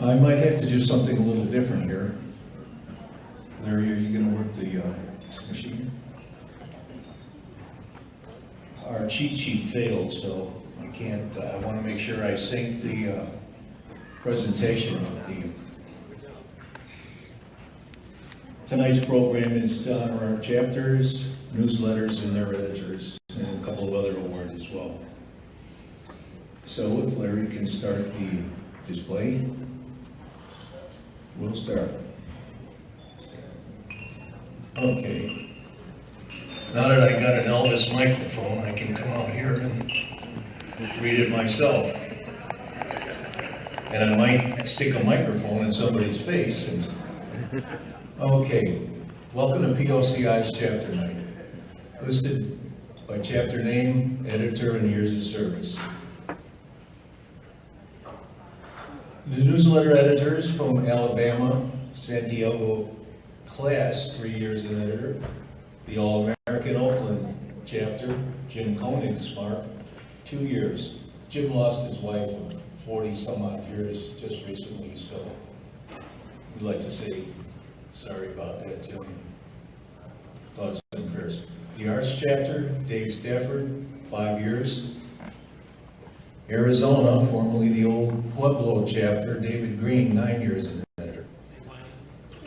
I might have to do something a little different here. Larry, are you going to work the machine? Our cheat sheet failed, so I can't, I want to make sure I sync the presentation with the... Tonight's program is to honor our chapters, newsletters, and their editors, and a couple of other awards as well. So if Larry can start the display, we'll start. Okay. Now that I got an Elvis microphone, I can come out here and read it myself. And I might stick a microphone in somebody's face. And... Okay. Welcome to POCI's chapter night. Listed by chapter name, editor, and years of service. The newsletter editors from Alabama, Santiago Class, 3 years as editor. The All-American Oakland chapter, Jim Koenigsmark, 2 years. Jim lost his wife of 40 some odd years just recently, so we'd like to say sorry about that, Jim. Thoughts and prayers. The Arts chapter, Dave Stafford, 5 years. Arizona, formerly the old Pueblo chapter, David Green, 9 years as editor.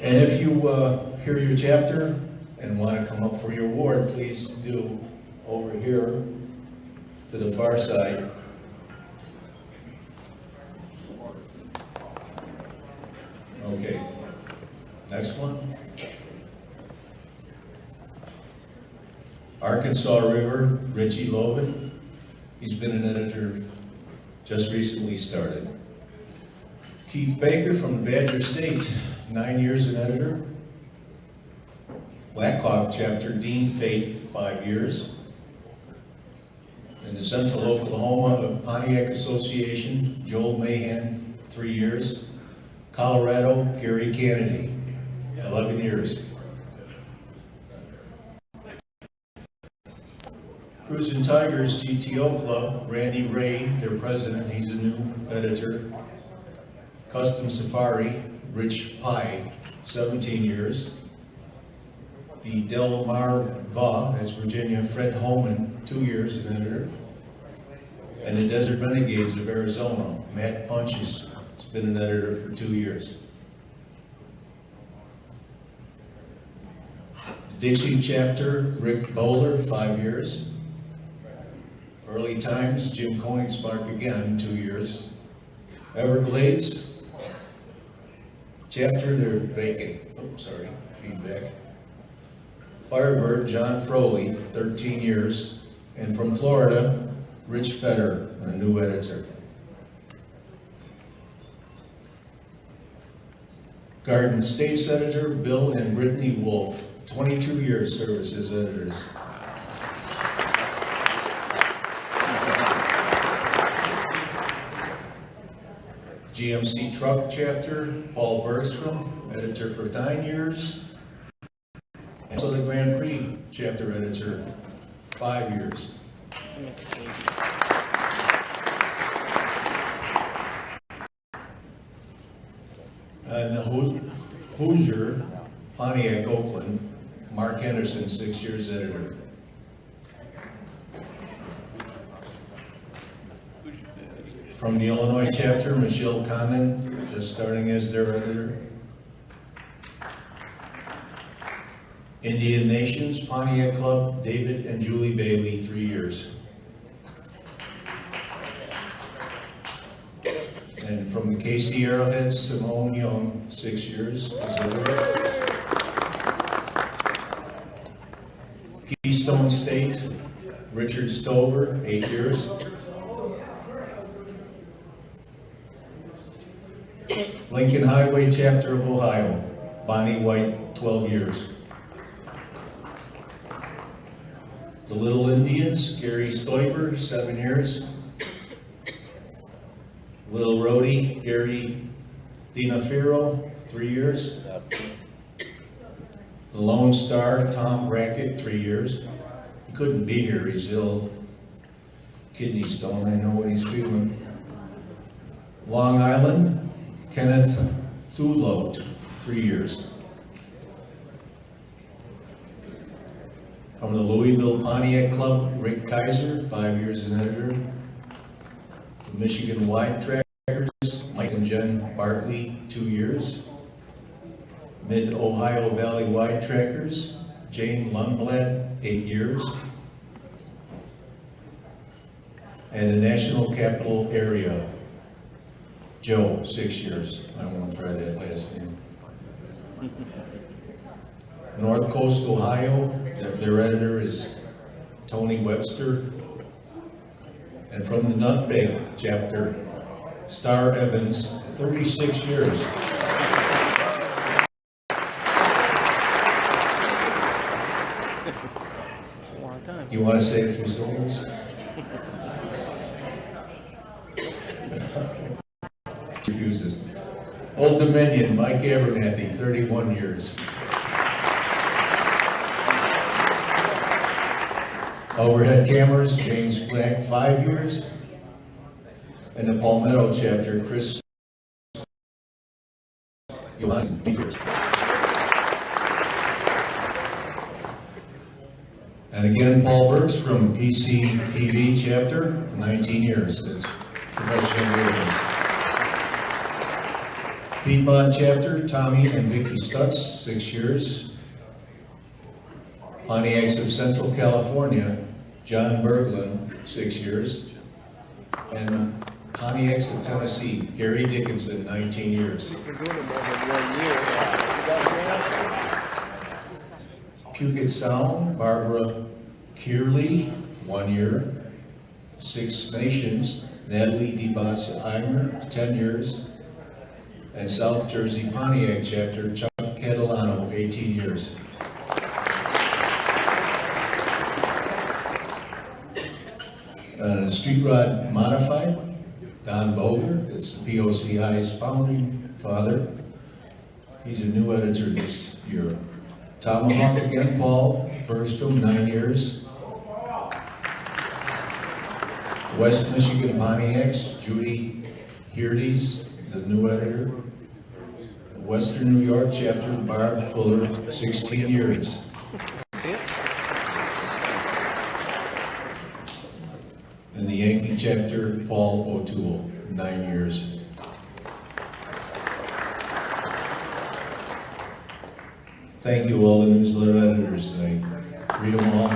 And if you hear your chapter and want to come up for your award, please do over here to the far side. Okay, next one. Arkansas River, Richie Loven. He's been an editor, just recently started. Keith Baker from the Badger State, 9 years an editor. Blackhawk chapter, Dean Fate, 5 years. In the Central Oklahoma Pontiac Association, Joel Mahan, 3 years. Colorado, Gary Kennedy, 11 years. Cruising Tigers GTO Club, Randy Ray, their president, he's a new editor. Custom Safari, Rich Pye, 17 years. The Del Mar Va, that's Virginia, Fred Holman, 2 years as editor. And the Desert Renegades of Arizona, Matt Punches, has been an editor for 2 years. The Dixie chapter, Rick Bowler, 5 years. Early Times, Jim Koenigsmark again, 2 years. Everglades chapter, they're vacant. Oh, sorry, feedback. Firebird, John Froley, 13 years. And from Florida, Rich Fetter, a new editor. Garden State's editor, Bill and Brittany Wolf, 22 years service as editors. GMC Truck chapter, Paul Bergstrom, editor for 9 years. And so the Grand Prix chapter editor, 5 years. And the Hoosier, Pontiac, Oakland, Mark Henderson, 6 years editor. From the Illinois chapter, Michelle Condon, just starting as their editor. Indian Nations, Pontiac Club, David and Julie Bailey, 3 years. And from the KC Arrowheads, Simone Young, 6 years as editor. Keystone State, Richard Stover, 8 years. Lincoln Highway chapter of Ohio, Bonnie White, 12 years. The Little Indians, Gary Stoiber, 7 years. Little Rhodey, Gary Dinafiro, 3 years. The Lone Star, Tom Brackett, 3 years. He couldn't be here, he's ill. Kidney stone, I know what he's feeling. Long Island, Kenneth Thulot, 3 years. From the Louisville Pontiac Club, Rick Kaiser, 5 years as an editor. The Michigan Wide Trackers, Mike and Jen Bartley, 2 years. Mid-Ohio Valley Wide Trackers, Jane Lundblad, 8 years. And the National Capital Area, Joe, 6 years. I won't try that last name. North Coast, Ohio, their editor is Tony Webster. And from the Nutmeg Chapter, Star Evans, 36 years. You want to say a few syllables? Refuses. Old Dominion, Mike Abernathy, 31 years. Overhead Cameras, James Black, 5 years. And the Palmetto Chapter, Chris Johansson, 8 years. And again, Paul Burks from PCPV Chapter, 19 years. That's professional ratings. Piedmont Chapter, Tommy and Vicky Stutz, 6 years. Pontiacs of Central California, John Berglund, 6 years. And Pontiacs of Tennessee, Gary Dickinson, 19 years. We're doing it more than 1 year. Puget Sound, Barbara Kearley, 1 year. Six Nations, Natalie DeBoss-Eimer, 10 years. And South Jersey Pontiac Chapter, Chuck Catalano, 18 years. Street Rod Modified, Don Boger, it's the POCI's founding father. He's a new editor this year. Tomahawk again, Paul Bergstrom, 9 years. West Michigan Pontiacs, Judy Hirdes, the new editor. Western New York Chapter, Barb Fuller, 16 years. And the Yankee Chapter, Paul O'Toole, 9 years. Thank you, all the newsletter editors tonight. Read them all.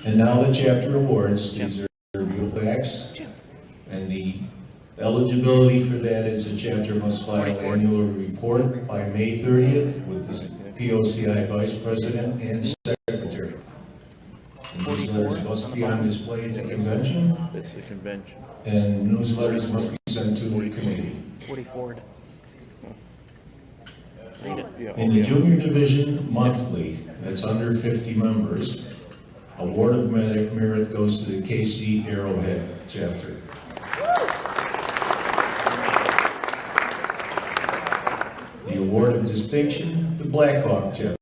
And now the chapter awards. These are beautiful acts. And the eligibility for that is the chapter must file annual report by May 30th with the POCI Vice President and Secretary. And newsletters must be on display at the convention. It's the convention. And newsletters must be sent to the committee. 44. Read it. Yeah. In the junior division monthly, that's under 50 members, award of merit goes to the KC Arrowhead chapter. The award of distinction, the Blackhawk chapter.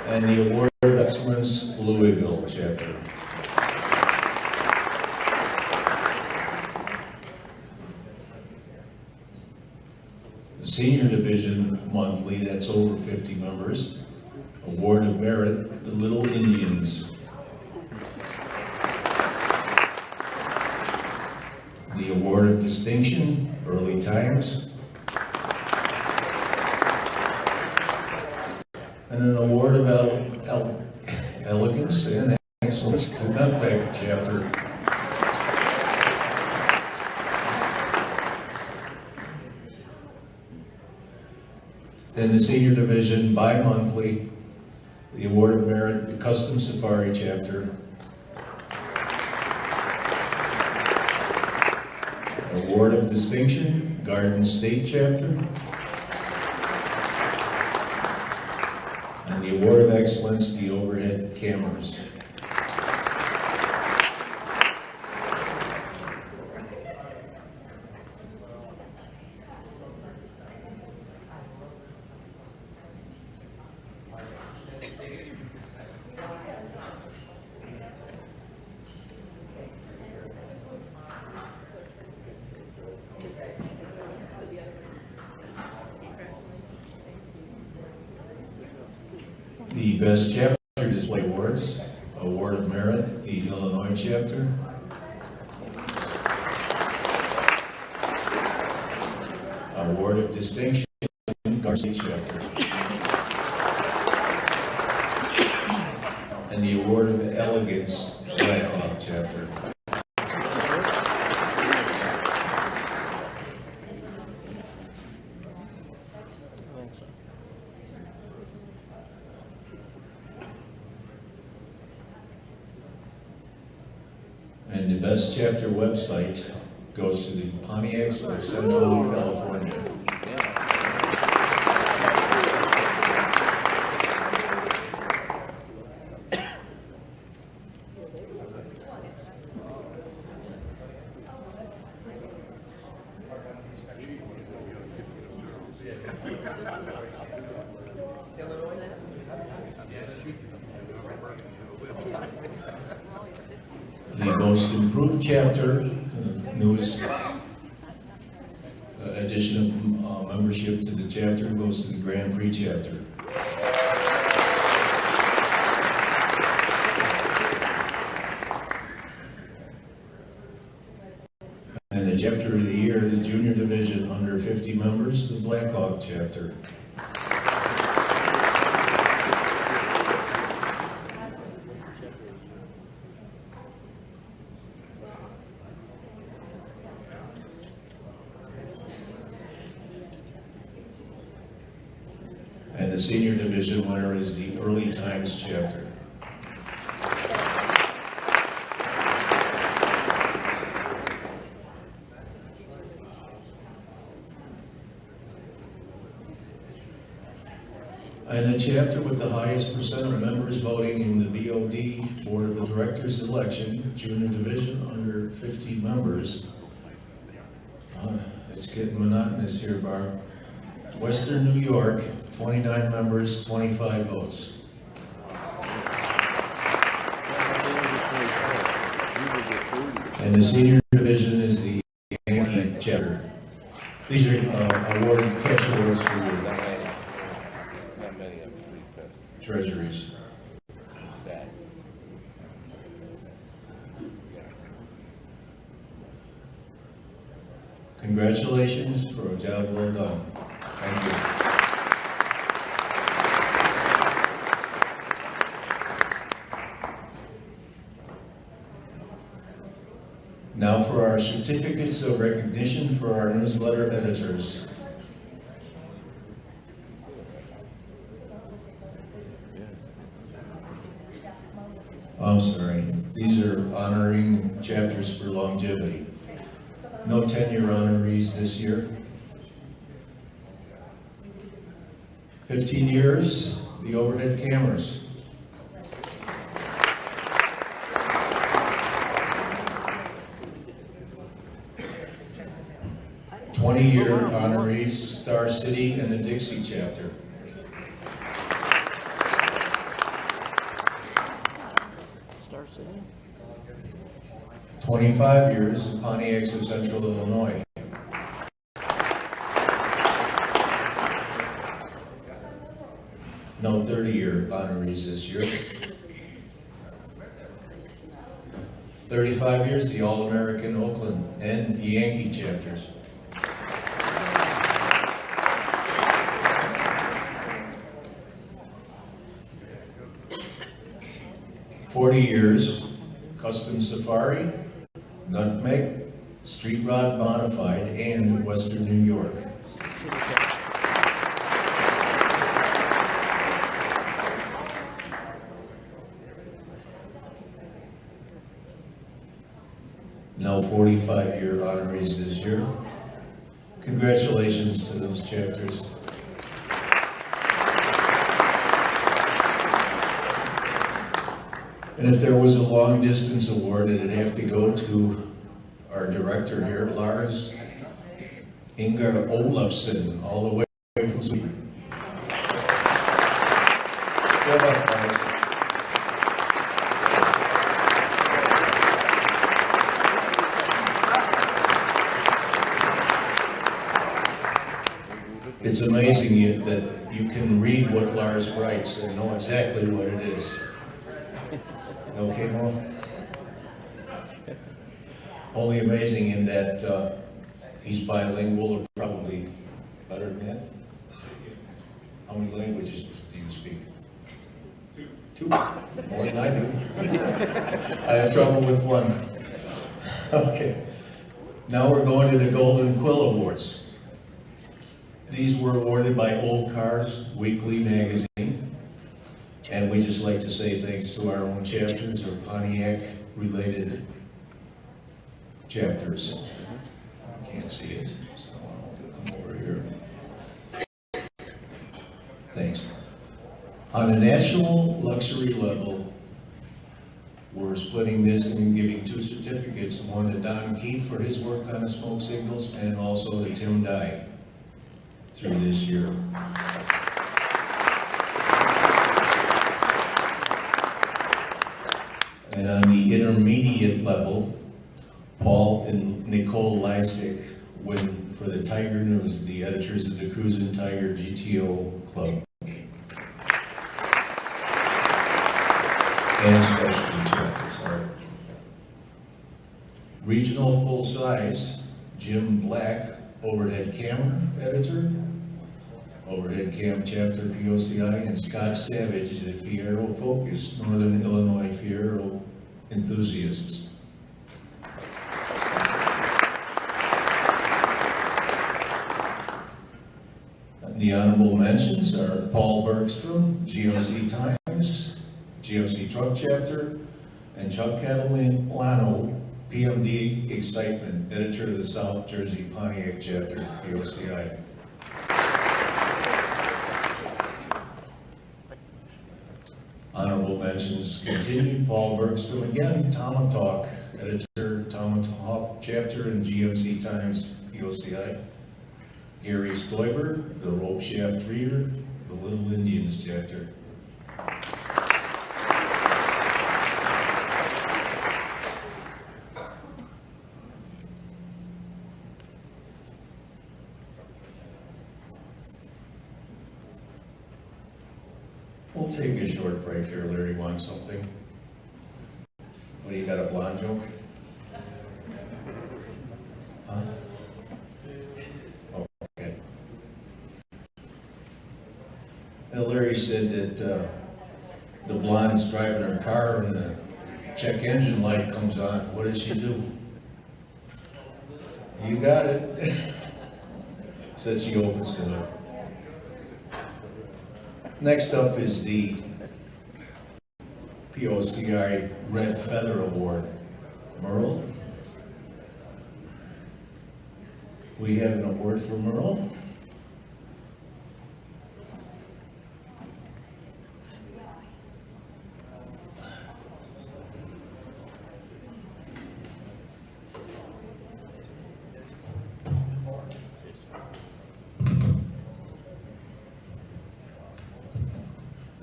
And the award of excellence, Louisville chapter. The senior division monthly, that's over 50 members, award of merit, the Little Indians. The award of distinction, Early Times. And an award of elegance and excellence, the Nutmeg chapter. In the senior division, bi-monthly, the award of merit, the Custom Safari chapter. Award of distinction, Garden State chapter. And the award of excellence, the Overhead Cameras. The Best Chapter Display Awards, Award of Merit, the Illinois chapter. Award of Distinction, Garcia chapter. And the Award of Elegance, Blackhawk chapter. And the Best Chapter website goes to the Pontiacs of Central California. The Most Improved Chapter, newest addition of membership to the chapter, goes to the Grand Prix chapter. And the chapter of the year, the junior division under 50 members, the Blackhawk chapter. And the senior division winner is the Early Times chapter. And the chapter with the highest percent of members voting in the BOD Board of Directors election, junior division under 50 members. It's getting monotonous here, Barb. Western New York, 29 members, 25 votes. And the senior division is the Yankee chapter. These are awarded catch awards for treasuries. Congratulations for a job well done. Thank you. Now for our certificates of recognition for our newsletter editors. I'm sorry, these are honoring chapters for longevity. No tenure honorees this year. 15 years, the overhead cameras. 20-year honorees, Star City and the Dixie chapter. Star City? 25 years, Pontiacs of Central Illinois. No 30-year honorees this year. 35 years, the All-American Oakland and the Yankee chapters. $40, Custom Safari, Nutmeg, Street Rod Bonafide, and Western New York. No 45-year honorees this year. Congratulations to those chapters. And if there was a long distance award, it'd have to go to our director here, Lars Ingar Olafsson, all the way from Sweden. Stand up, Lars. It's amazing that you can read what Lars writes and know exactly what it is. Okay, Mo? Only amazing in that he's bilingual, or probably better than that. How many languages do you speak? Two. More than I do. I have trouble with one. Okay. Now we're going to the Golden Quill Awards. These were awarded by Old Cars Weekly magazine. And we just like to say thanks to our own chapters or Pontiac-related chapters. Can't see it, so I'll come over here. Thanks. On a national luxury level, we're splitting this and giving 2 certificates, one to Don Keith for his work on the smoke signals, and also to Tim Dye through this year. And on the intermediate level, Paul and Nicole Lysick win for the Tiger News, the editors of the Cruisin' Tiger GTO Club. And specialty chapter, sorry. Regional full size, Jim Black, overhead camera editor, overhead cam chapter POCI, and Scott Savage, the Fiero Focus, Northern Illinois Fiero enthusiasts. The honorable mentions are Paul Bergstrom, GOC Times, GOC Truck Chapter, and Chuck Catalano, PMD Excitement, editor of the South Jersey Pontiac Chapter, POCI. Honorable mentions continued, Paul Bergstrom again, Tomahawk, editor, Tomahawk Chapter and GMC Times, POCI. Gary Stoiber, the Rope Shaft Reader, the Little Indians Chapter. We'll take a short break here. Larry wants something. What do you got, a blonde joke? Huh? Okay. Well, Larry said that the blonde's driving her car and the check engine light comes on. What does she do? You got it. Said she opens the door. Next up is the POCI Red Feather Award. Merle? We have an award for Merle.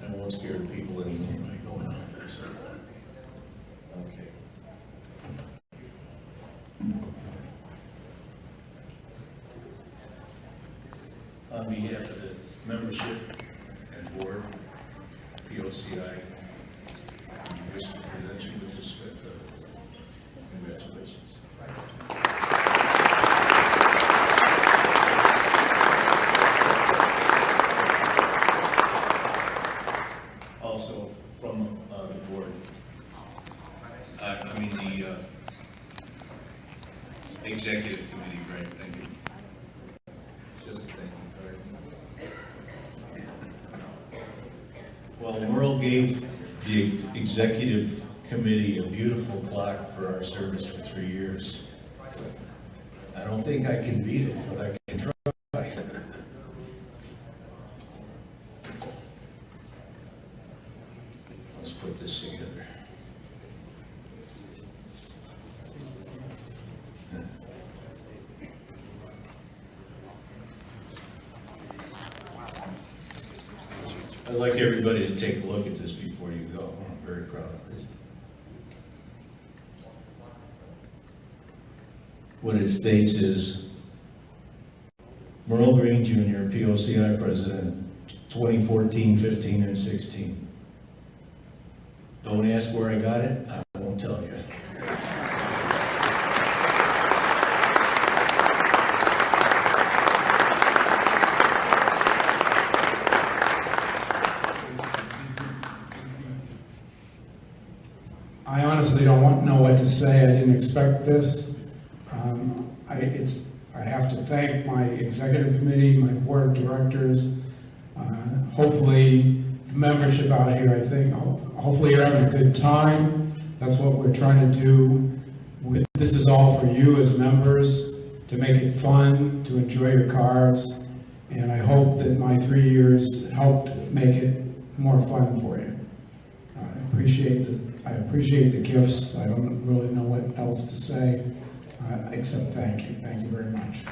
I won't scare the people anymore by going out there, so. Okay. On behalf of the membership and board, POCI, I wish to present you with this congratulations. Also from the board, the executive committee, right? Thank you. Just thank you. Well, Merle gave the executive committee a beautiful clock for our service for 3 years. I don't think I can beat it, but I can try. Let's put this together. I'd like everybody to take a look at this before you go. I'm very proud of it. What it states is, Merle Green Jr., POCI President, 2014, 15, and 16. Don't ask where I got it, I won't tell you. I honestly don't know what to say. I didn't expect this. I have to thank my executive committee, my board of directors, hopefully the membership out here. I think hopefully you're having a good time. That's what we're trying to do. This is all for you as members, to make it fun, to enjoy your cars, and I hope that my 3 years helped make it more fun for you. I appreciate the gifts. I don't really know what else to say, except thank you. Thank you very much.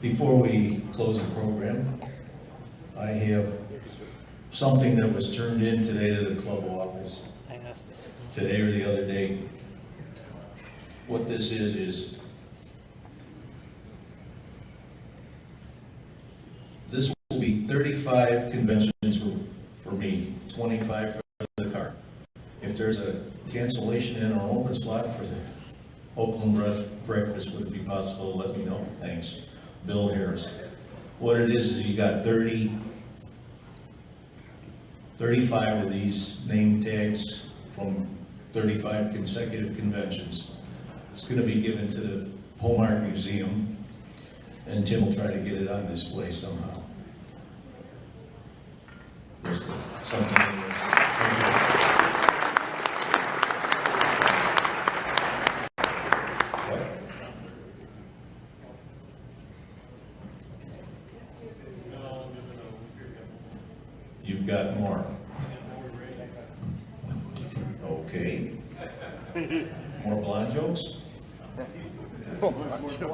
Before we close the program, I have something that was turned in today to the club office, today or the other day. What this is this will be 35 conventions for me, 25 for the car. If there's a cancellation in our open slot for the Oakland breakfast, would it be possible to let me know? Thanks. Bill Harris. What it is you got 35 of these name tags from 35 consecutive conventions. It's going to be given to the Pomar Museum, and Tim will try to get it on display somehow. Just something like this. You've got more. Okay. More blonde jokes?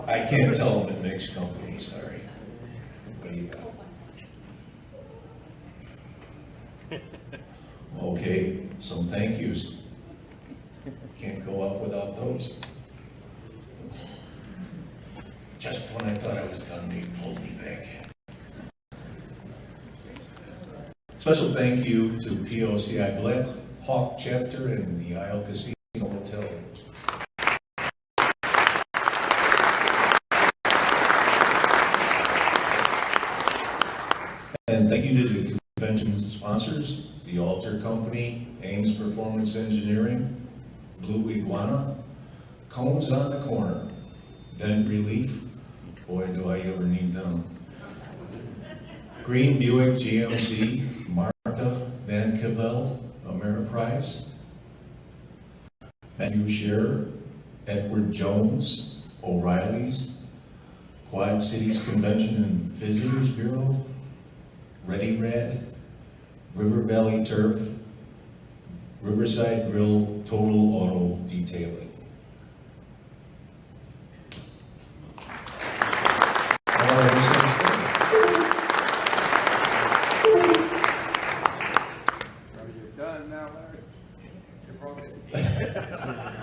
I can't tell them in mixed company, sorry. What do you got? Okay, some thank yous. Can't go out without those. Just when I thought I was done, they pulled me back in. Special thank you to POCI Black Hawk Chapter and the Isle Casino Hotel. And thank you to the convention sponsors, the Alter Company, Ames Performance Engineering, Blue Iguana, Combs on the Corner, Dent Relief, boy do I ever need them, Green Buick GMC, Martha Van Cavell, Ameriprise, Matthew Scherer, Edward Jones, O'Reilly's, Quad Cities Convention and Visitors Bureau, Ready Rad, River Valley Turf, Riverside Grill, Total Auto Detailing.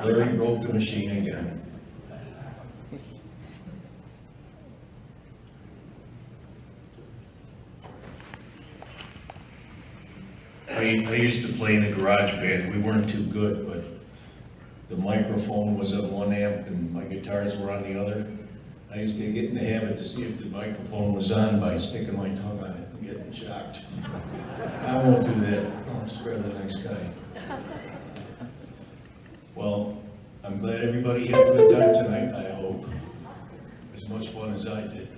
Larry broke the machine again. I used to play in a garage band. We weren't too good, but the microphone was on one amp and my guitars were on the other. I used to get in the habit to see if the microphone was on by sticking my tongue on it and getting shocked. I won't do that. I'll spare the next guy. Well, I'm glad everybody had a good time tonight, I hope. As much fun as I did.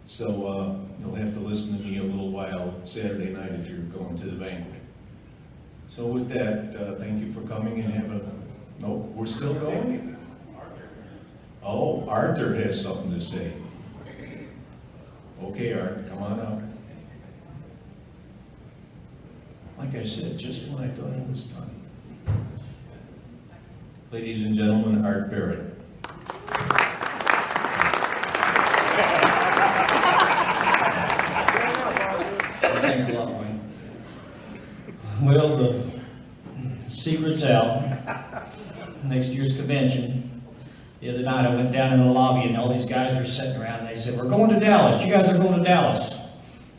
So you'll have to listen to me a little while Saturday night if you're going to the banquet. So with that, thank you for coming and have a, nope, we're still going? Oh, Arthur has something to say. Okay, Art, come on up. like I said, just when I thought it was done. Ladies and gentlemen, Art Barrett. Thanks a lot, Wayne. Well, the secret's out. Next year's convention. The other night I went down in the lobby and all these guys were sitting around and they said, "We're going to Dallas. You guys are going to Dallas."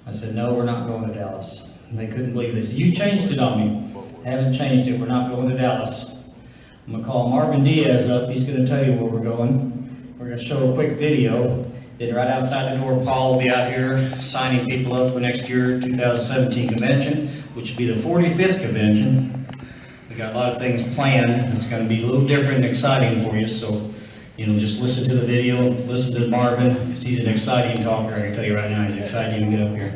I said, "No, we're not going to Dallas." And they couldn't believe it. They said, "You changed it on me." I haven't changed it. We're not going to Dallas. I'm going to call Marvin Diaz up. He's going to tell you where we're going. We're going to show a quick video. Then right outside the door, Paul will be out here signing people up for next year, 2017 convention, which will be the 45th convention. We got a lot of things planned. It's going to be a little different and exciting for you. So, just listen to the video, listen to Marvin, because he's an exciting talker. I can tell you right now, he's exciting to get up here.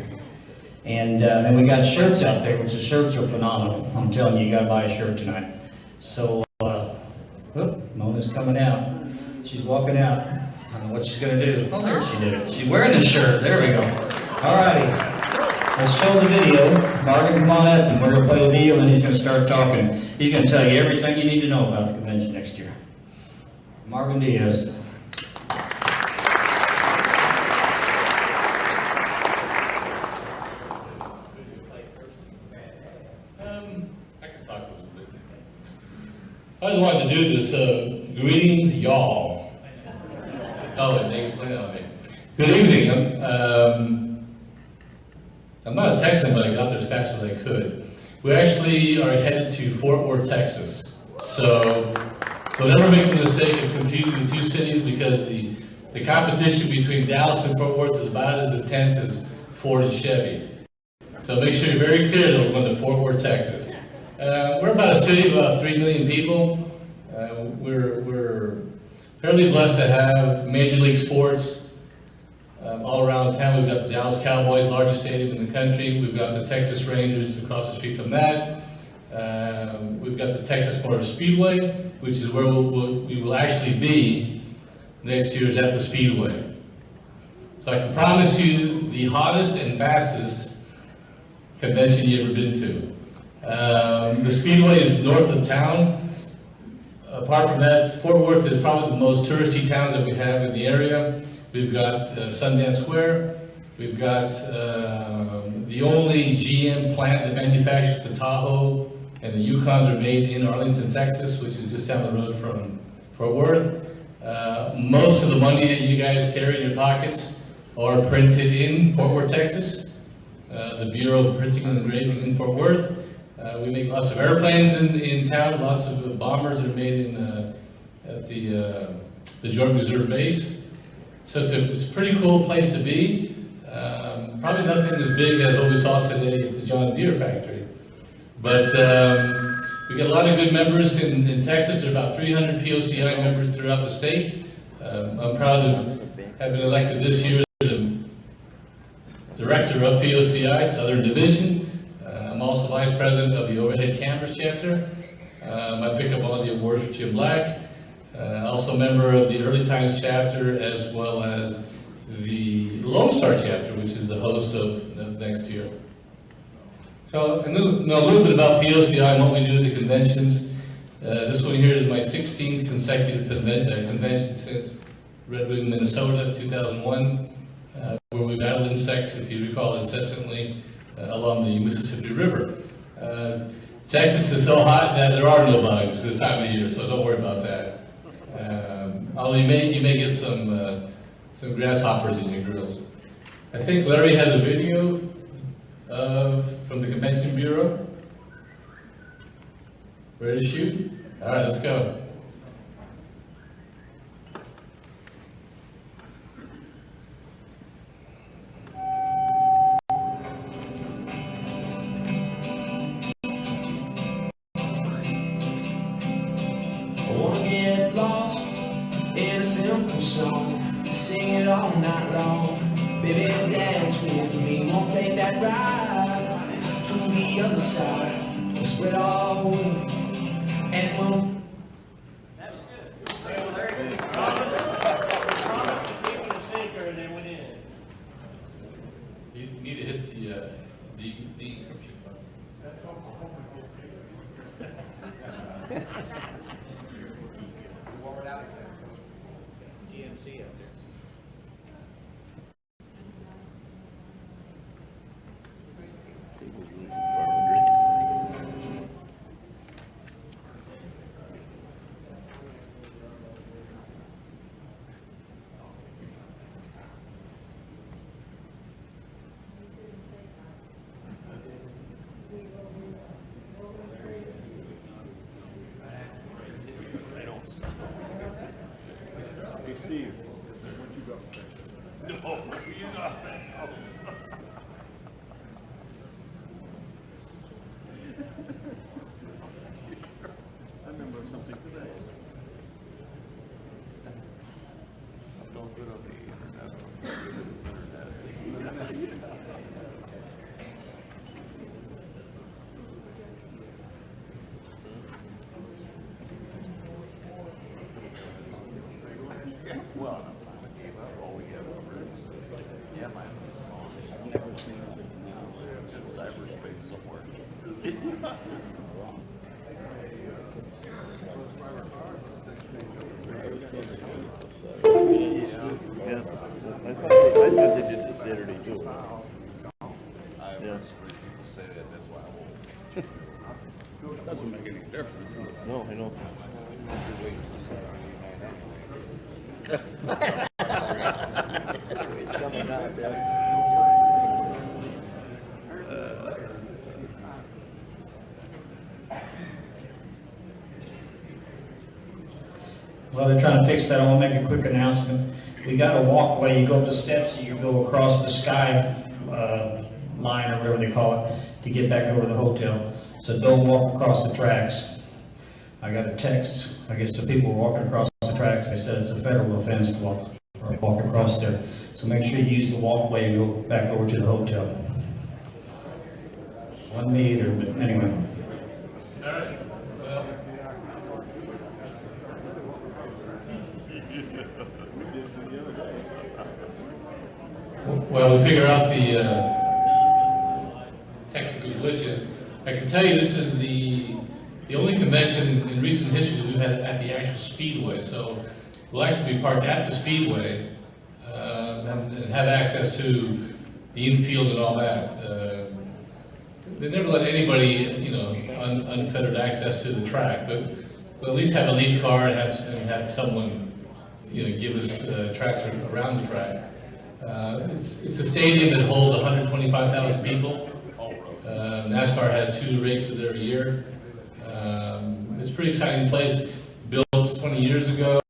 And we got shirts out there, which the shirts are phenomenal. I'm telling you, you got to buy a shirt tonight. So, Mona's coming out. She's walking out. I don't know what she's going to do. Oh, there she did it. She's wearing the shirt. There we go. All righty. Let's show the video. Marvin, come on up, and we're going to play the video, and he's going to start talking. He's going to tell you everything you need to know about the convention next year. Marvin Diaz. I can talk a little bit. I just wanted to do this. Greetings, y'all. Oh, and they can play it on me. Good evening. I'm not texting, but I got there as fast as I could. We actually are headed to Fort Worth, Texas. So don't ever make the mistake of confusing the two cities, because the competition between Dallas and Fort Worth is about as intense as Ford and Chevy. So make sure you're very clear that we're going to Fort Worth, Texas. We're about a city of about 3 million people. We're fairly blessed to have Major League sports all around town. We've got the Dallas Cowboys, largest stadium in the country. We've got the Texas Rangers across the street from that. We've got the Texas Motor Speedway, which is where we will actually be next year, is at the Speedway. So I can promise you the hottest and fastest convention you've ever been to. The Speedway is north of town. Apart from that, Fort Worth is probably the most touristy towns that we have in the area. We've got Sundance Square. We've got the only GM plant that manufactures the Tahoe and the Yukons are made in Arlington, Texas, which is just down the road from Fort Worth. Most of the money that you guys carry in your pockets are printed in Fort Worth, Texas. The Bureau of Printing and Engraving in Fort Worth. We make lots of airplanes in town, lots of bombers that are made at the Joint Reserve Base. So it's a pretty cool place to be. Probably nothing as big as what we saw today at the John Deere factory. But we got a lot of good members in Texas. There are about 300 POCI members throughout the state. I'm proud to have been elected this year as a director of POCI, Southern Division. I'm also vice president of the Overhead Cameras chapter. I picked up all the awards for Jim Black. Also a member of the Early Times chapter, as well as the Lone Star chapter, which is the host of next year. So I know a little bit about POCI and what we do at the conventions. This one here is my 16th consecutive convention since Red Wing, Minnesota, 2001, where we battled insects, if you recall, incessantly along the Mississippi River. Texas is so hot that there are no bugs this time of year, so don't worry about that. Although you may get some grasshoppers in your grills. I think Larry has a video from the Convention Bureau. Ready to shoot? All right, let's go. Sing it all night long. Baby, dance with me. Won't take that ride to the other side. We'll spread our wings and we'll. That was good. Very good. Promise to keep it a secret and then went in. You need to hit the encryption button. GMC up there. Hey, Steve, what you got? No, you got that. I remember something to that. Don't put on the internet. Well, I gave up all we had over it. Yeah, man. I've never seen it in cyberspace somewhere. Yeah, I thought they did this Saturday too. Yeah. Say that, that's why I won't. Doesn't make any difference. No, I know. Coming out, yeah. Well, they're trying to fix that. I want to make a quick announcement. We got a walkway. You go up the steps and you go across the sky line or whatever they call it to get back over to the hotel. So don't walk across the tracks. I got a text. I guess some people were walking across the tracks. They said it's a federal offense to walk across there. So make sure you use the walkway and go back over to the hotel. 1 meter, but anyway. All right, well. Well, we figure out the technical glitches. I can tell you this is the only convention in recent history that we've had at the actual Speedway. So we'll actually be parked at the Speedway and have access to the infield and all that. They never let anybody, unfettered access to the track, but we'll at least have a lead car and have someone, give us tracks around the track. It's a stadium that holds 125,000 people. NASCAR has 2 races there a year. It's a pretty exciting place. Built 20 years ago.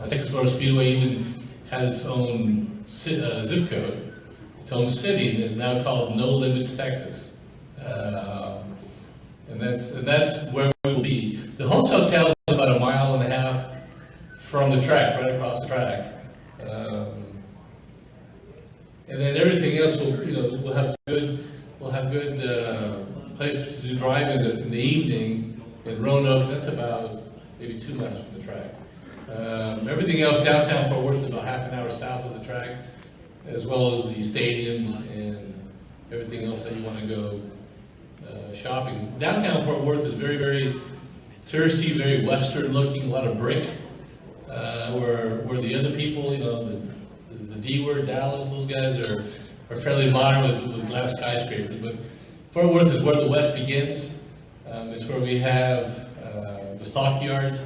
Texas Motor Speedway even has its own zip code, its own city, and it's now called No Limits, Texas. And that's where we will be. The hotel is about 1.5 miles from the track, right across the track. And then everything else we'll have good places to do driving in the evening in Roanoke. That's about maybe 2 miles from the track. Everything else downtown Fort Worth is about half an hour south of the track, as well as the stadiums and everything else that you want to go shopping. Downtown Fort Worth is very, very touristy, very western looking, a lot of brick. Where the other people, the D word, Dallas, those guys are fairly modern with glass skyscrapers. But Fort Worth is where the West begins. It's where we have the stockyards.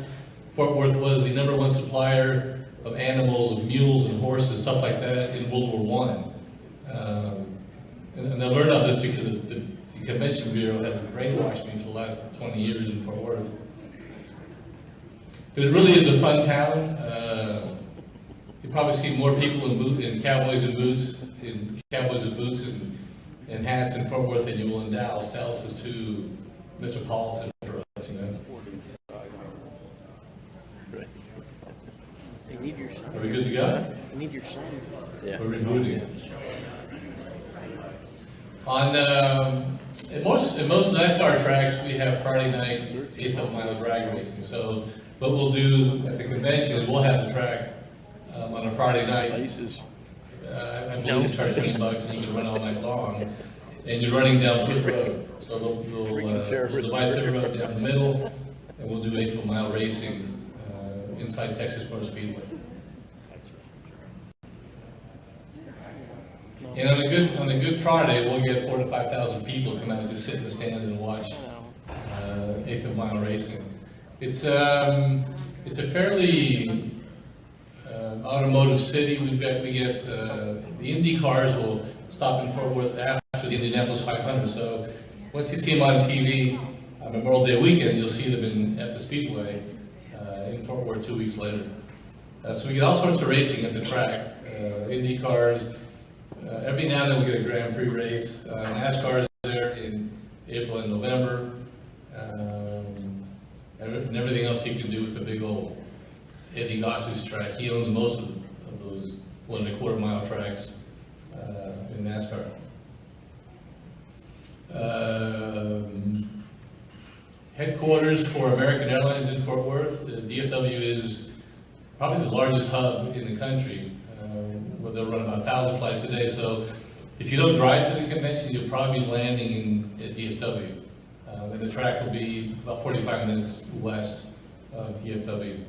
Fort Worth was the #1 supplier of animals, of mules and horses, stuff like that in World War I. And I learned all this because the Convention Bureau had brainwashed me for the last 20 years in Fort Worth. But it really is a fun town. You probably see more people in cowboys and boots, and hats in Fort Worth than you will in Dallas. Dallas is too metropolitan for us, Right. They need your sign. Are we good to go? They need your sign. Yeah. We're rebooting. In most NASCAR tracks, we have Friday night 8th mile drag racing. So what we'll do at the convention is we'll have the track on a Friday night. Places. I believe you charge $20 and you can run all night long. and you're running down Pit Road. So we'll terrorist divide Pit Road down the middle, and we'll do 8-mile racing inside Texas Motor Speedway. And on a good Friday, we'll get 4,000 to 5,000 people come out and just sit in the stands and watch 8-mile racing. It's a fairly automotive city. We get the Indy cars will stop in Fort Worth after the Indianapolis 500. So once you see them on TV on Memorial Day weekend, you'll see them at the Speedway in Fort Worth 2 weeks later. So we get all sorts of racing at the track. Indy cars. Every now and then we get a Grand Prix race. NASCAR is there in April and November. And everything else you can do with the big old Eddie Goss's track. He owns most of those 1.25 mile tracks in NASCAR. Headquarters for American Airlines in Fort Worth. The DFW is probably the largest hub in the country, where they'll run about 1,000 flights a day. So if you don't drive to the convention, you'll probably be landing at DFW. And the track will be about 45 minutes west of DFW.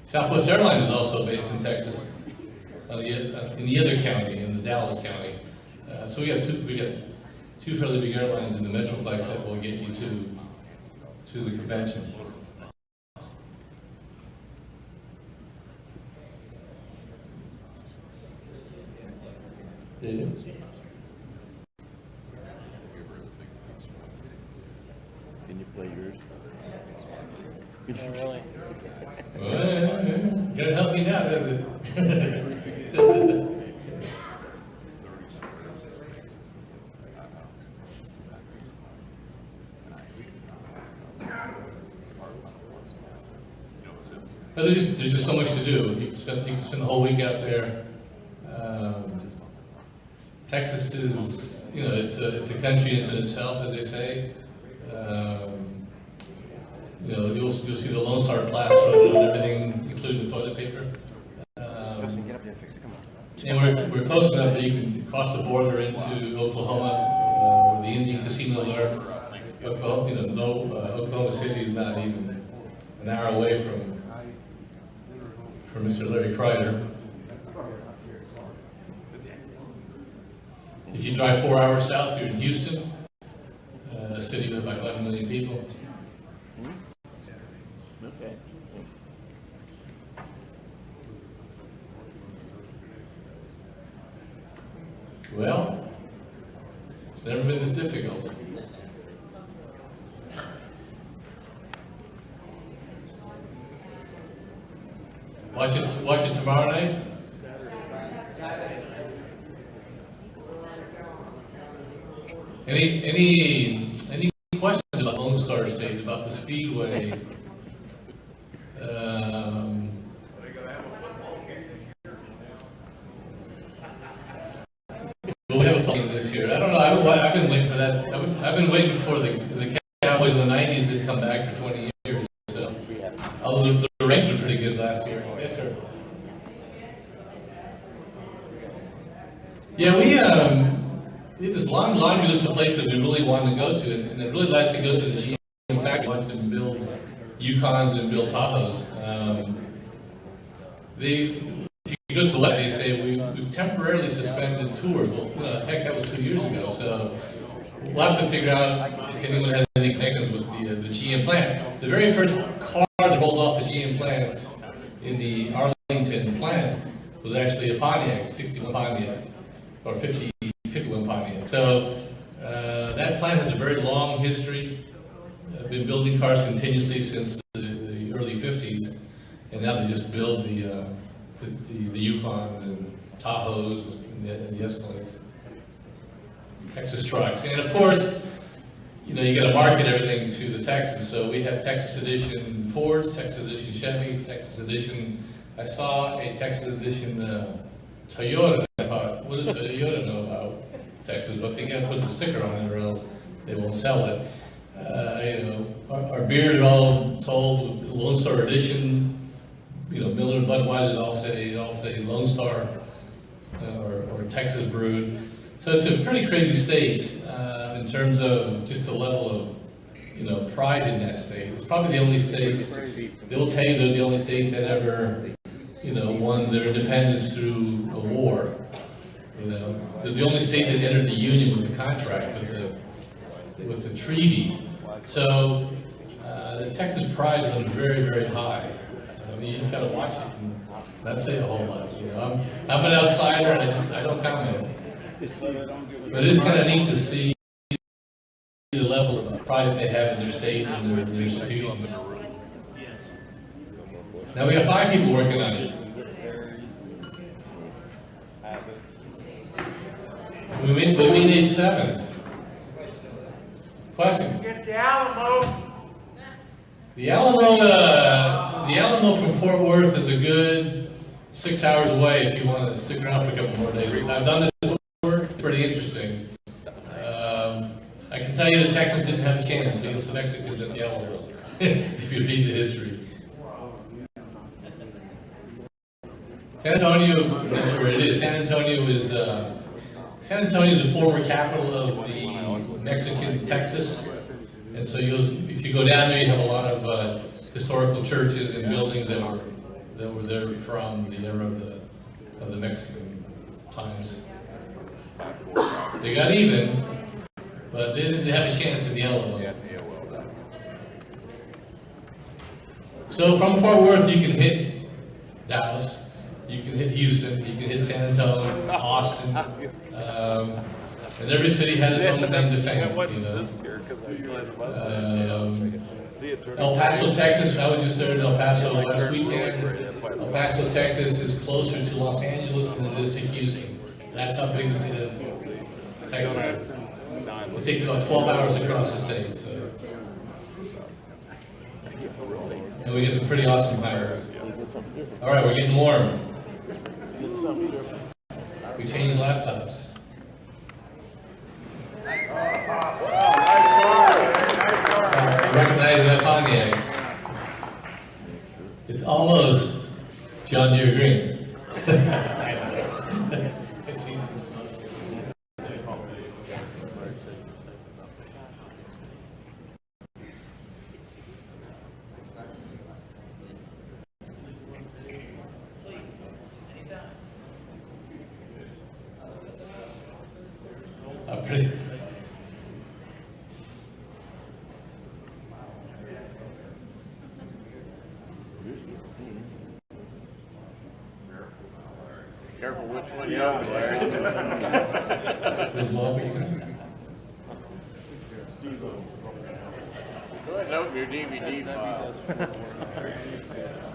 Southwest Airlines is also based in Texas, in the other county, in the Dallas County. So we got two fairly big airlines in the Metroplex that will get you to the convention. Can you play yours? Oh, really? Well, gotta help me now, does it? There's just so much to do. You can spend the whole week out there. Texas is, it's a country in itself, as they say. You'll see the Lone Star plaster on everything, including the toilet paper. And we're close enough that you can cross the border into Oklahoma, where the Indian casinos are. Oklahoma City is not even an hour away from Mr. Larry Kreider. If you drive 4 hours south, you're in Houston, a city with about 11 million people. Okay. Well, it's never been this difficult. Watch it tomorrow night. Any questions about Lone Star State, about the Speedway? We have a football game this year. I don't know. I've been waiting for that. I've been waiting for the Cowboys in the '90s to come back for 20 years. So, although the Rangers were pretty good last year. Yes, sir. Yeah, we have this long laundry list of places we really want to go to, and I'd really like to go to the GM factory. Watch them build Yukons and build Tahoes. If you go to the web, they say we've temporarily suspended tours. Well, heck, that was 2 years ago. So we'll have to figure out if anyone has any connections with the GM plant. The very first car that rolled off the GM plant in the Arlington plant was actually a Pontiac, 61 Pontiac, or 51 Pontiac. So that plant has a very long history. Been building cars continuously since the early 50s, and now they just build the Yukons and Tahoes and the Escalades, Texas trucks, and of course, you got to market everything to the Texans. So we have Texas Edition Fords, Texas Edition Chevys, Texas Edition. I saw a Texas Edition Toyota. I thought, what does Toyota know about Texas? But they got to put the sticker on it, or else they won't sell it. Our beers are all sold with the Lone Star Edition. Miller and Budweiser all say Lone Star or Texas brewed. So it's a pretty crazy state in terms of just the level of, pride in that state. It's probably the only state, they'll tell you they're the only state that ever, won their independence through a war. They're the only state that entered the Union with a contract, with the treaty. So the Texas pride runs very, very high. I mean, you just got to watch it and not say a whole lot. I'm an outsider and I don't comment. But it is kind of neat to see the level of pride that they have in their state and their institutions. Now we got 5 people working on it. We need 7. Question? Get the Alamo. The Alamo from Fort Worth is a good 6 hours away if you want to stick around for a couple more days. I've done the tour, it's pretty interesting. I can tell you the Texans didn't have a chance against the Mexicans at the Alamo, if you read the history. San Antonio, that's where it is. San Antonio is the former capital of the Mexican Texas. And so if you go down there, you have a lot of historical churches and buildings that were there from the era of the Mexican times. They got even, but they didn't have a chance in the Alamo. So from Fort Worth, you can hit Dallas, you can hit Houston, you can hit San Antonio, Austin, and every city has its own claim to fame. El Paso, Texas. I was just there in El Paso last weekend. El Paso, Texas is closer to Los Angeles than it is to Houston. That's how big the state of Texas is. It takes about 12 hours across the state. So. And we get some pretty awesome hires. All right, we're getting warm. We changed laptops. Recognize that Pontiac. It's almost John Deere green. I've seen this. Pretty. Careful which one you open, Larry. Go ahead and open your DVD file.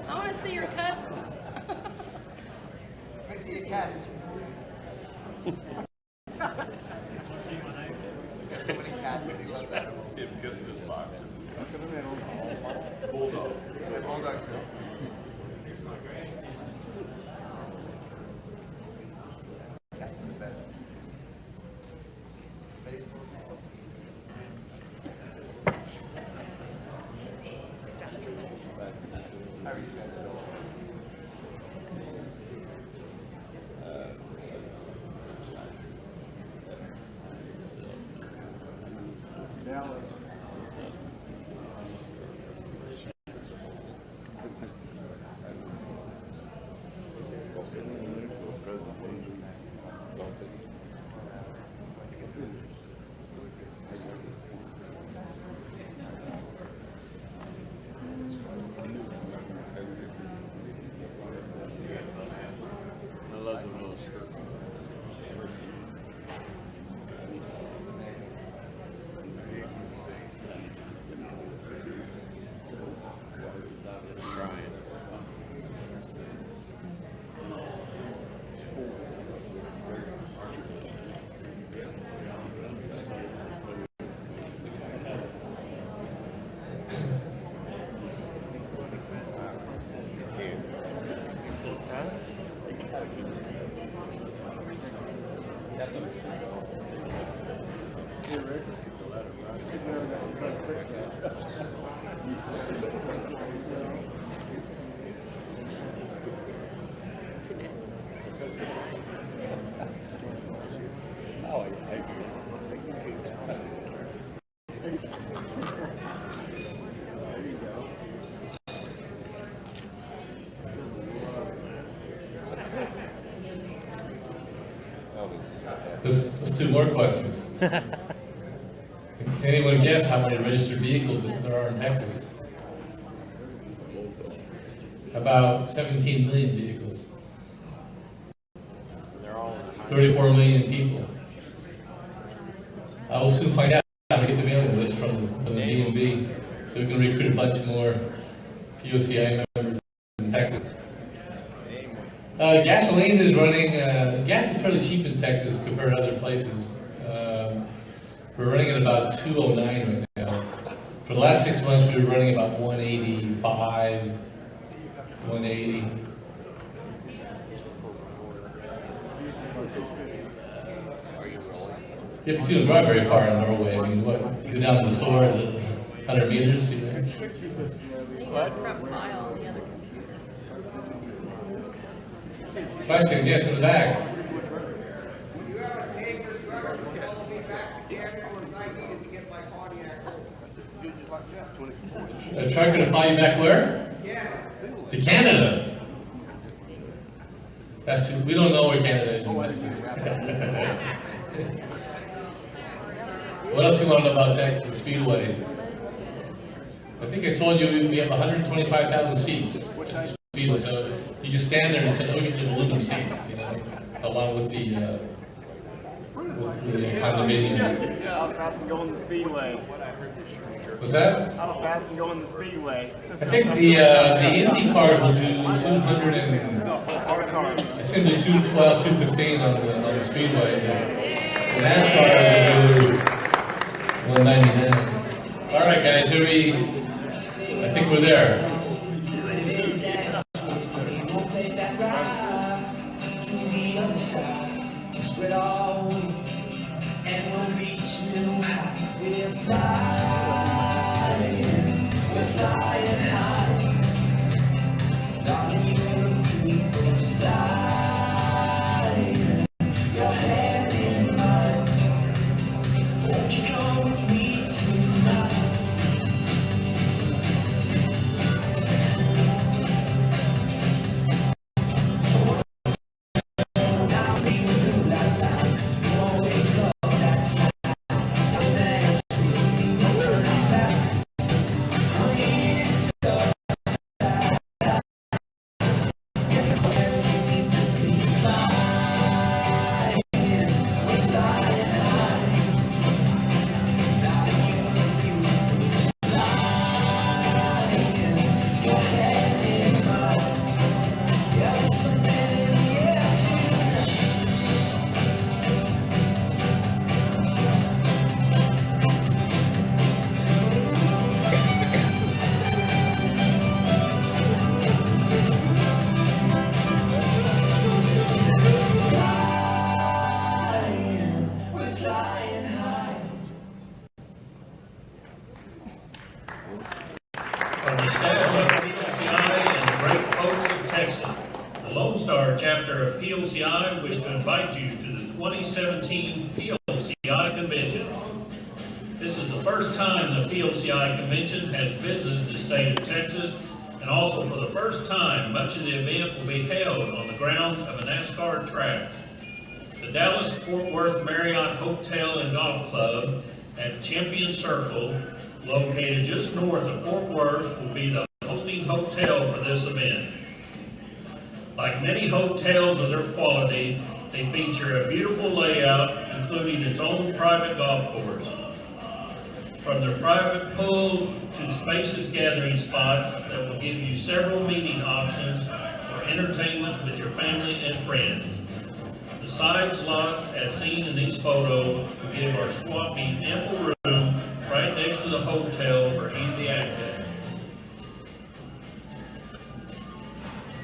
I want to see your cousins. I see a cat. So many cats, he loves that. See him kissing his box. Bulldog. Bulldog. Cats in the bed. Facebook. How are you guys? two more questions. Can anyone guess how many registered vehicles there are in Texas? About 17 million vehicles. 34 million people. I will soon find out how to get the mailing list from the DMV, so we can recruit a bunch more POCI members in Texas. Gasoline is running, gas is fairly cheap in Texas compared to other places. We're running at about 209 right now. For the last 6 months, we were running about 185, 180. Yeah, but you don't drive very far in Norway. I mean, what, you go down to the store, is it 100 meters? You know? Front file on the other computer. Question, yes, in the back. You have a tanker truck to follow me back to Canada when I needed to get my Pontiac home. A truck gonna fly you back where? Yeah. To Canada. That's too, we don't know where Canada is in Texas. What else you want to know about Texas, the Speedway? I think I told you we have 125,000 seats at the Speedway, so you just stand there and it's an ocean of aluminum seats, you know, along with the condominiums. How fast can go in the Speedway? What's that? How fast can go in the Speedway? I think the Indy cars will do 200 and it's going to do 212, 215 on the Speedway. The NASCAR will do 199. All right, guys, I think we're there. Spread all week, and we'll reach new heights. We're flying high. Darling, you look beautiful, just flying. Your hand in mine. Won't you come with me tonight? From the staff of POCI and the great folks of Texas, the Lone Star chapter of POCI wish to invite you to the 2017 POCI Convention. This is the first time the POCI Convention has visited the state of Texas, and also for the first time, much of the event will be held on the grounds of a NASCAR track. The Dallas-Fort Worth Marriott Hotel and Golf Club at Champion Circle, located just north of Fort Worth, will be the hosting hotel for this event. Like many hotels of their quality, they feature a beautiful layout, including its own private golf course. From their private pool to spacious gathering spots that will give you several meeting options for entertainment with your family and friends. The side slots, as seen in these photos, will give our SWAT meet ample room right next to the hotel for easy access.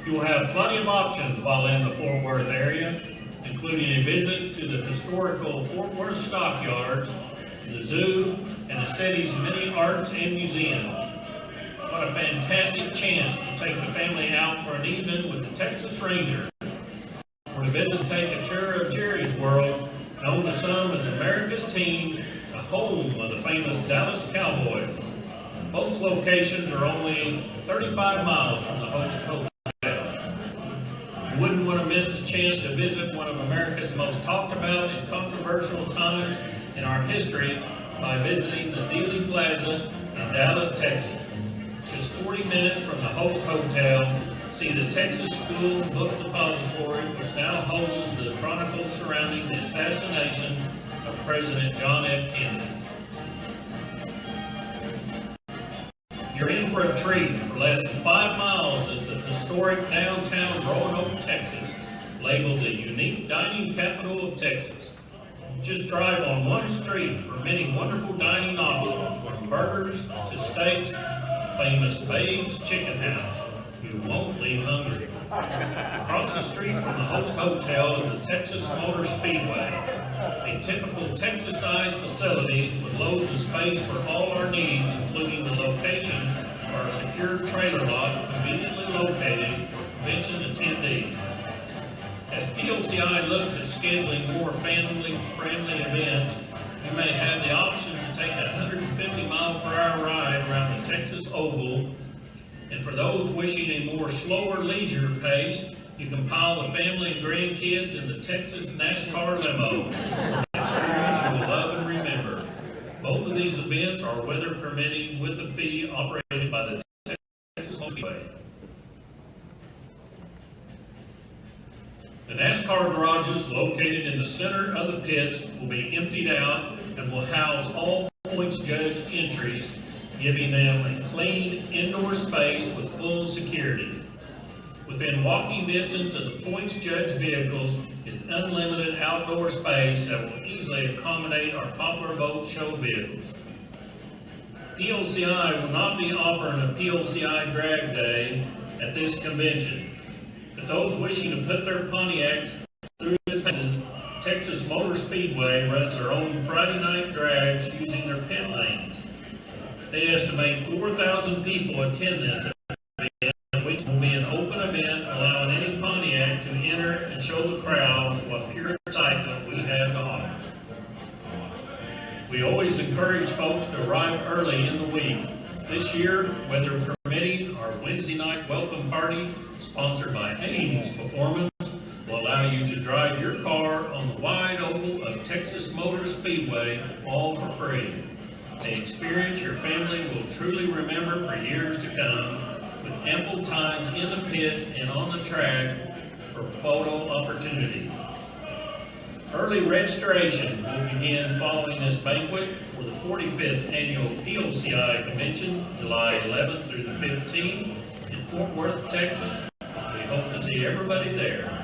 You will have plenty of options while in the Fort Worth area, including a visit to the historical Fort Worth stockyards, the zoo, and the city's many arts and museums. What a fantastic chance to take the family out for an evening with the Texas Rangers, or to visit and take a tour of Jerry's World, known to some as America's Team, the home of the famous Dallas Cowboys. Both locations are only 35 miles from the host hotel. You wouldn't want to miss miss the chance to visit one of America's most talked about and controversial times in our history by visiting the Dealey Plaza in Dallas, Texas. Just 40 minutes from the Host Hotel, see the Texas School Book Depository, which now houses the chronicles surrounding the assassination of President John F. Kennedy. You're in for a treat. For less than 5 miles is the historic downtown Roanoke, Texas, labeled the unique dining capital of Texas. Just drive on one street for many wonderful dining options, from burgers to steaks, famous Babe's Chicken House. You won't leave hungry. Across the street from the Host Hotel is the Texas Motor Speedway, a typical Texas-sized facility with loads of space for all our needs, including the location of our secure trailer lot conveniently located for convention attendees. As POCI looks at scheduling more family-friendly events, you may have the option to take a 150-mile-per-hour ride around the Texas Oval. And for those wishing a more slower leisure pace, you can pile the family and grandkids in the Texas NASCAR limo. An experience you will love and remember. Both of these events are weather permitting with a fee operated by the Texas Speedway. The NASCAR garages located in the center of the pits will be emptied out and will house all points judge entries, giving them a clean indoor space with full security. Within walking distance of the points judge vehicles is unlimited outdoor space that will easily accommodate our popular boat show vehicles. POCI will not be offering a POCI drag day at this convention, but those wishing to put their Pontiacs through its paces, Texas Motor Speedway runs their own Friday night drags using their pit lanes. They estimate 4,000 people attend this event, which will be an open event allowing any Pontiac to enter and show the crowd what pure excitement we have to offer. We always encourage folks to arrive early in the week. This year, weather permitting, our Wednesday night welcome party, sponsored by Ames Performance, will allow you to drive your car on the wide oval of Texas Motor Speedway, all for free. An experience your family will truly remember for years to come, with ample times in the pits and on the track for photo opportunities. Early registration will begin following this banquet for the 45th Annual POCI Convention, July 11th through the 15th in Fort Worth, Texas. We hope to see everybody there.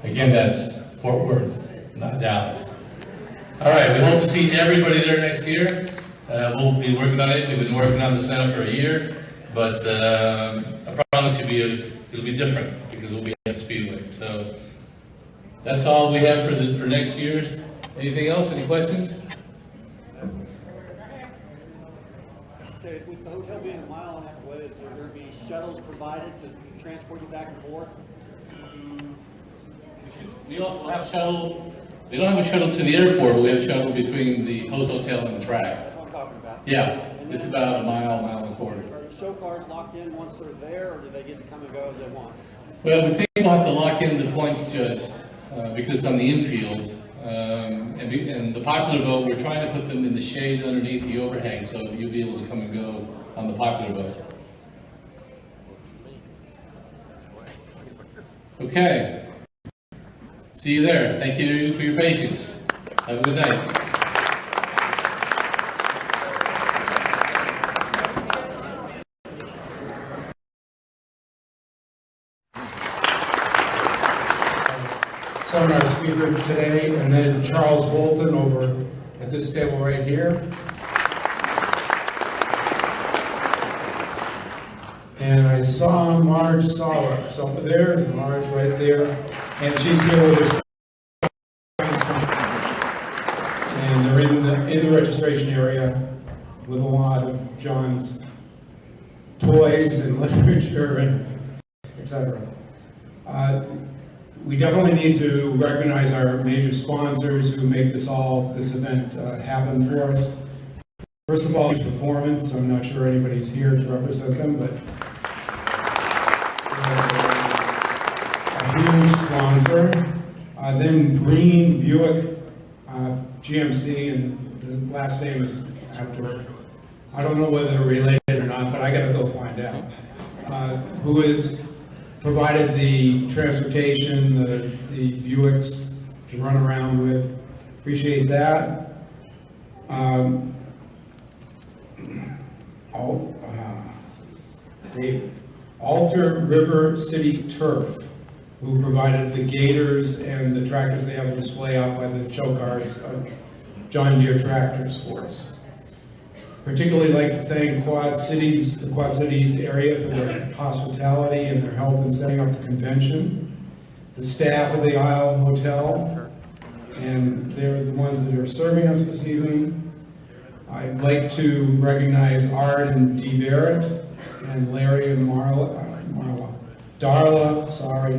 Again, that's Fort Worth, not Dallas. All right, we hope to see everybody there next year. We'll be working on it. We've been working on this now for a year, but I promise you it'll be different because we'll be at the Speedway. So that's all we have for next year's. Anything else? Any questions? Okay, with the hotel being a mile and a half away, is there going to be shuttles provided to transport you back and forth? We also have a shuttle. We don't have a shuttle to the airport, but we have a shuttle between the Host Hotel and the track. That's what I'm talking about. Yeah, it's about a mile and a quarter. Are the show cars locked in once they're there, or do they get to come and go as they want? Well, we think we'll have to lock in the points judge because it's on the infield. And the popular vote, we're trying to put them in the shade underneath the overhang, so you'll be able to come and go on the popular vote. Okay. See you there. Thank you for your patience. Have a good night. Seminar speaker today, and then Charles Bolton over at this table right here. And I saw Marge Solix over there. There's Marge right there. And she's here with her son. And they're in the registration area with a lot of John's toys and literature and etc. we definitely need to recognize our major sponsors who make this event happen for us. First of all, it's performance. I'm not sure anybody's here to represent them, but a huge sponsor. Then Green Buick GMC, and the last name is after, I don't know whether they're related or not, but I gotta go find out. Who has provided the transportation, the Buicks to run around with. Appreciate that. Alter River City Turf, who provided the gators and the tractors they have on display out by the show cars of John Deere tractors for us. Particularly like to thank the Quad Cities area for their hospitality and their help in setting up the convention. The staff of the Isle Hotel, and they're the ones that are serving us this evening. I'd like to recognize Art and Dee Barrett, and Larry and Darla, sorry,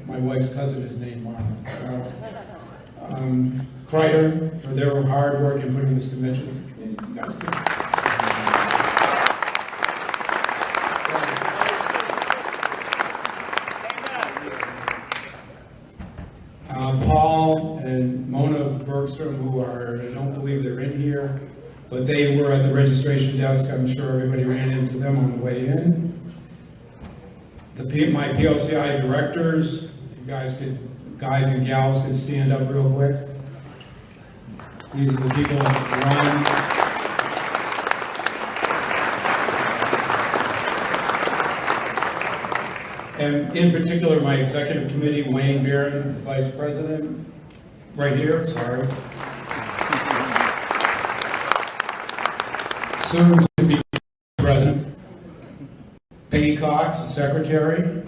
my wife's cousin is named Marla. Kreider, for their hard work in putting this convention. You guys can. Paul and Mona Bergstrom, who are, I don't believe they're in here, but they were at the registration desk. I'm sure everybody ran into them on the way in. My PLCI directors, you guys and gals could stand up real quick. These are the people that run. And in particular, my executive committee, Wayne Barron, vice president, right here, sorry. Soon to be president. Peggy Cox, the secretary.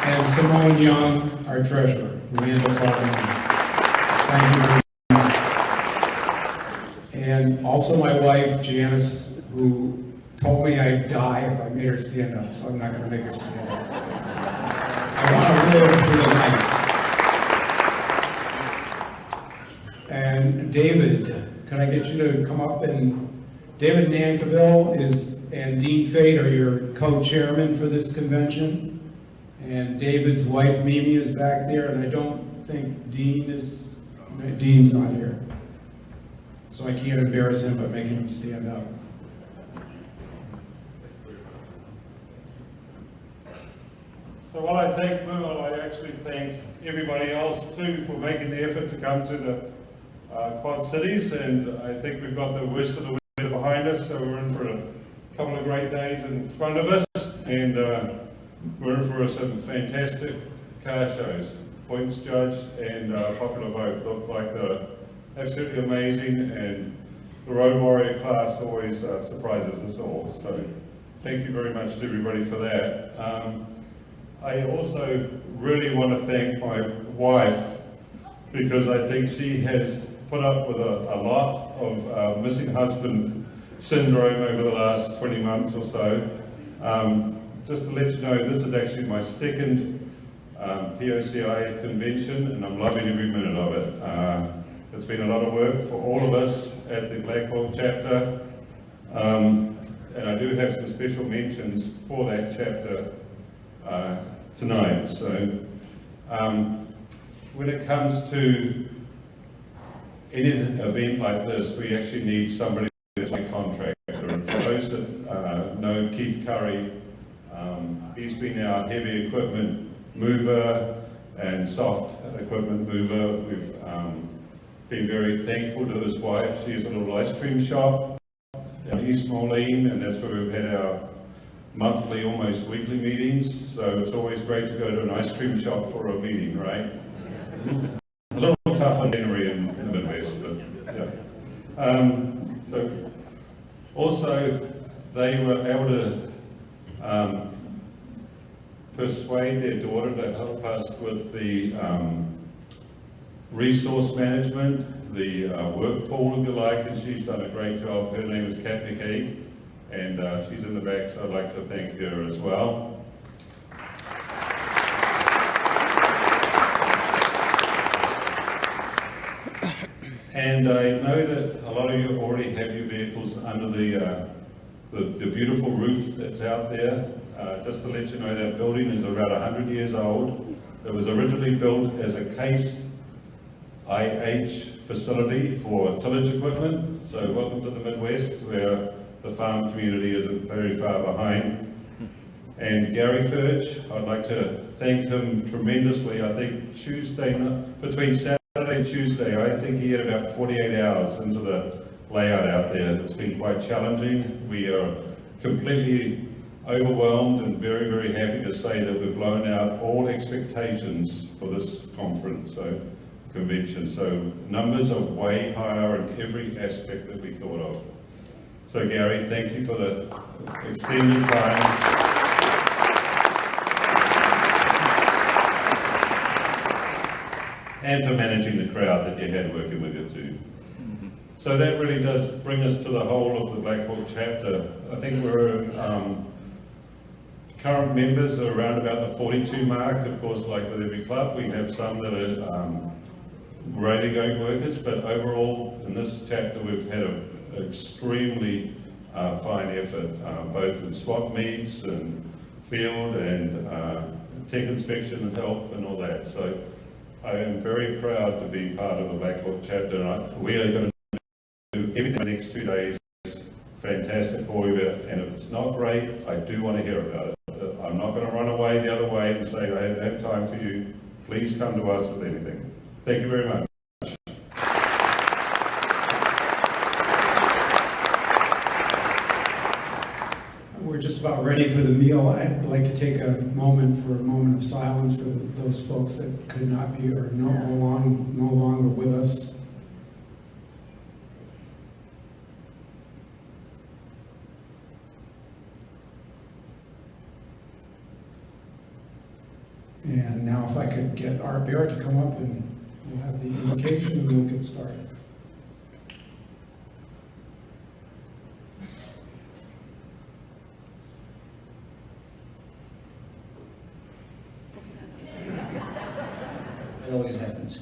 And Simone Young, our treasurer, who handles all the money. Thank you very much. And also my wife, Janice, who told me I'd die if I made her stand up, so I'm not going to make her stand up. I want to live through the night. And David, can I get you to come up? And David Nankiville and Dean Fate are your co-chairmen for this convention. And David's wife, Mimi, is back there, and I don't think Dean's not here. So I can't embarrass him by making him stand up. So while I thank Merle, I actually thank everybody else too for making the effort to come to the Quad Cities, and I think we've got the worst of the weather behind us, so we're in for a couple of great days in front of us, and we're in for some fantastic car shows. Points Judge and Popular Vote look like they're absolutely amazing, and the Road Warrior class always surprises us all, so thank you very much to everybody for that. I also really want to thank my wife, because I think she has put up with a lot of missing husband syndrome over the last 20 months or so. Just to let you know, this is actually my second POCI convention, and I'm loving every minute of it. It's been a lot of work for all of us at the Untitled Chapter, and I do have some special mentions for that chapter tonight. So when it comes to any event like this, we actually need somebody that's a contractor. And for those that know Keith Curry, he's been our heavy equipment mover and soft equipment mover. We've been very thankful to his wife. She has a little ice cream shop in East Moline, and that's where we've had our monthly, almost weekly meetings. So it's always great to go to an ice cream shop for a meeting, right? A little tough on Henry in the Midwest, but yeah. So also they were able to persuade their daughter to help us with the resource management, the work pool, if you like, and she's done a great job. Her name is Cathy Cage, and she's in the back, so I'd like to thank her as well. And I know that a lot of you already have your vehicles under the beautiful roof that's out there. Just to let you know, that building is around 100 years old. It was originally built as a case IH facility for tillage equipment. So welcome to the Midwest, where the farm community isn't very far behind. And Gary Furch, I'd like to thank him tremendously. I think between Saturday and Tuesday, I think he had about 48 hours into the layout out there. It's been quite challenging. We are completely overwhelmed and very, very happy to say that we've blown out all expectations for this convention. So numbers are way higher in every aspect that we thought of. So Gary, thank you for the extended time. And for managing the crowd that you had working with you too. So that really does bring us to the whole of the Black Hawk chapter. I think we're current members are around about the 42 mark. Of course, like with every club, we have some that are ready to go workers, but overall in this chapter we've had an extremely fine effort, both in swap meets and field and tech inspection and help and all that. So I am very proud to be part of the Black Hawk chapter, and we are going to do everything the next 2 days fantastic for you, and if it's not great, I do want to hear about it. I'm not going to run away the other way and say I don't have time for you. Please come to us with anything. Thank you very much. We're just about ready for the meal. I'd like to take a moment of silence for those folks that could not be or no longer with us. And now if I could get Art Barrett to come up and we'll have the invocation and we'll get started. It always happens.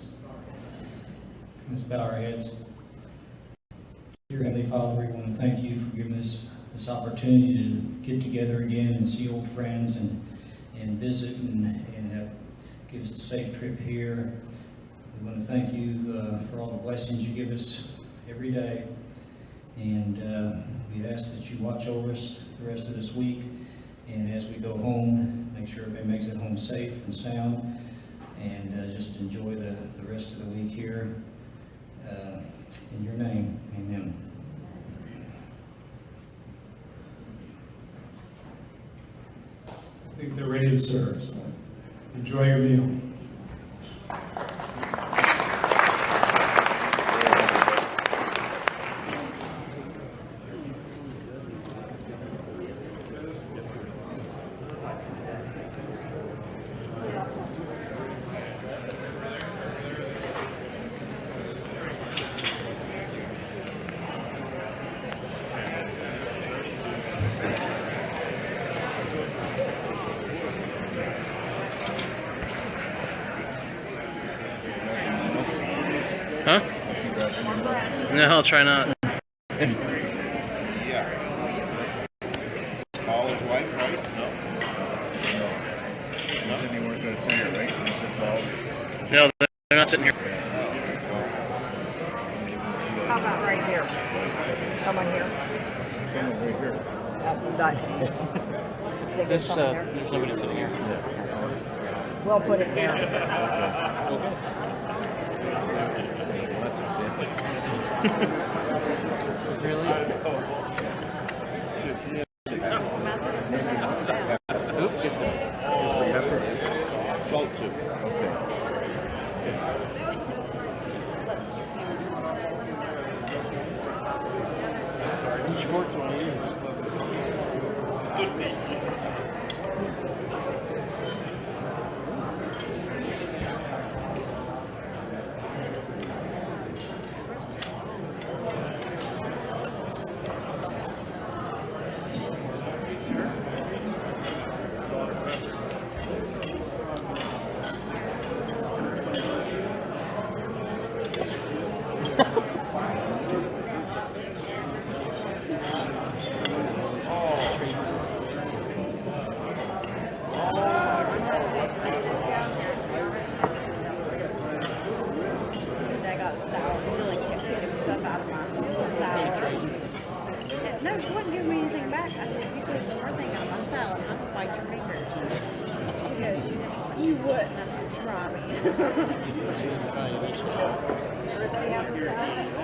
Let's bow our heads. Dear Heavenly Father, we want to thank you for giving us this opportunity to get together again and see old friends and visit and give us a safe trip here. We want to thank you for all the blessings you give us every day. And we ask that you watch over us the rest of this week. And as we go home, make sure everybody makes it home safe and sound. And just enjoy the rest of the week here. In your name, amen. I think they're ready to serve, so enjoy your meal. Huh? No, I'll try not. Yeah. Paul is white, right? No. No. Said you weren't going to sit here, right? No, they're not sitting here. How about right here? Someone here? Someone right here. There's nobody sitting here. We'll put it down. Okay. That's a sin. Really? Oops. Salt too. Okay. Which fork do I use? think on my salad, I can bite your fingers. She goes, you wouldn't. I said, try me. Let's see how it's done.